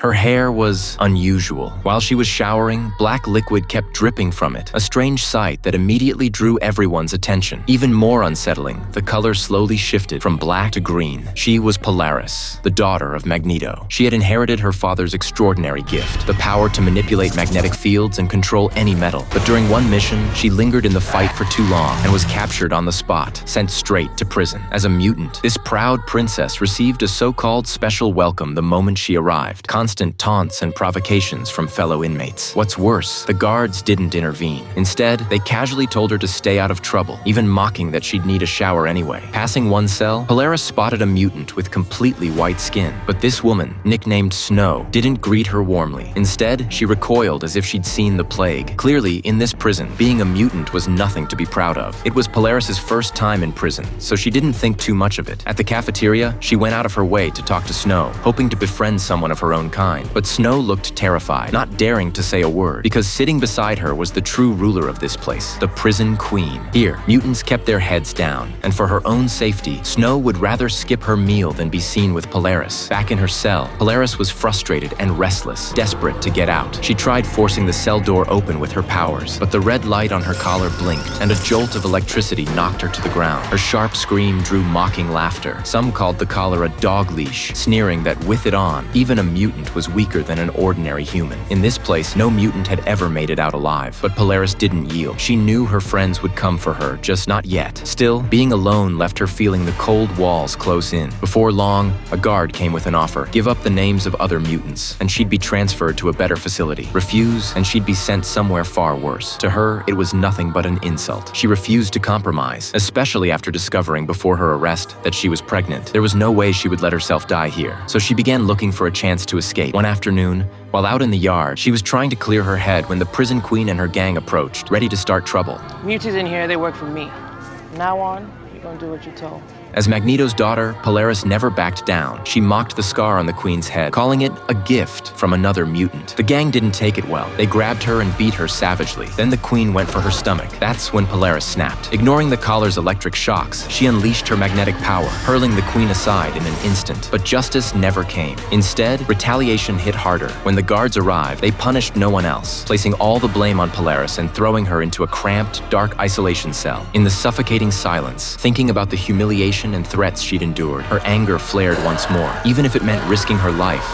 Her hair was unusual. While she was showering, black liquid kept dripping from it, a strange sight that immediately drew everyone's attention. Even more unsettling, the color slowly shifted from black to green. She was Polaris, the daughter of Magneto. She had inherited her father's extraordinary gift, the power to manipulate magnetic fields and control any metal. But during one mission, she lingered in the fight for too long and was captured on the spot, sent straight to prison. As a mutant, this proud princess received a so-called special welcome the moment she arrived. Constant taunts and provocations from fellow inmates. What's worse, the guards didn't intervene. Instead, they casually told her to stay out of trouble, even mocking that she'd need a shower anyway. Passing one cell, Polaris spotted a mutant with completely white skin. But this woman, nicknamed Snow, didn't greet her warmly. Instead, she recoiled as if she'd seen the plague. Clearly, in this prison, being a mutant was nothing to be proud of. It was Polaris's first time in prison, so she didn't think too much of it. At the cafeteria, she went out of her way to talk to Snow, hoping to befriend someone of her own kind. But Snow looked terrified, not daring to say a word, because sitting beside her was the true ruler of this place, the prison queen. Here, mutants kept their heads down, and for her own safety, Snow would rather skip her meal than be seen with Polaris. Back in her cell, Polaris was frustrated and restless, desperate to get out. She tried forcing the cell door open with her powers, but the red light on her collar blinked, and a jolt of electricity knocked her to the ground. Her sharp scream drew mocking laughter. Some called the collar a dog leash, sneering that with it on, even a mutant was weaker than an ordinary human. In this place, no mutant had ever made it out alive, but Polaris didn't yield. She knew her friends would come for her, just not yet. Still, being alone left her feeling the cold walls close in. Before long, a guard came with an offer. Give up the names of other mutants, and she'd be transferred to a better facility. Refuse, and she'd be sent somewhere far worse. To her, it was nothing but an insult. She refused to compromise, especially after discovering before her arrest that she was pregnant. There was no way she would let herself die here, so she began looking for a chance to escape. One afternoon, while out in the yard, she was trying to clear her head when the prison queen and her gang approached, ready to start trouble. Mutants in here, they work for me. From now on, you're gonna do what you're told. As Magneto's daughter, Polaris never backed down. She mocked the scar on the queen's head, calling it a gift from another mutant. The gang didn't take it well. They grabbed her and beat her savagely. Then the queen went for her stomach. That's when Polaris snapped. Ignoring the collar's electric shocks, she unleashed her magnetic power, hurling the queen aside in an instant. But justice never came. Instead, retaliation hit harder. When the guards arrived, they punished no one else, placing all the blame on Polaris and throwing her into a cramped, dark isolation cell. In the suffocating silence, thinking about the humiliation and threats she'd endured, her anger flared once more. Even if it meant risking her life,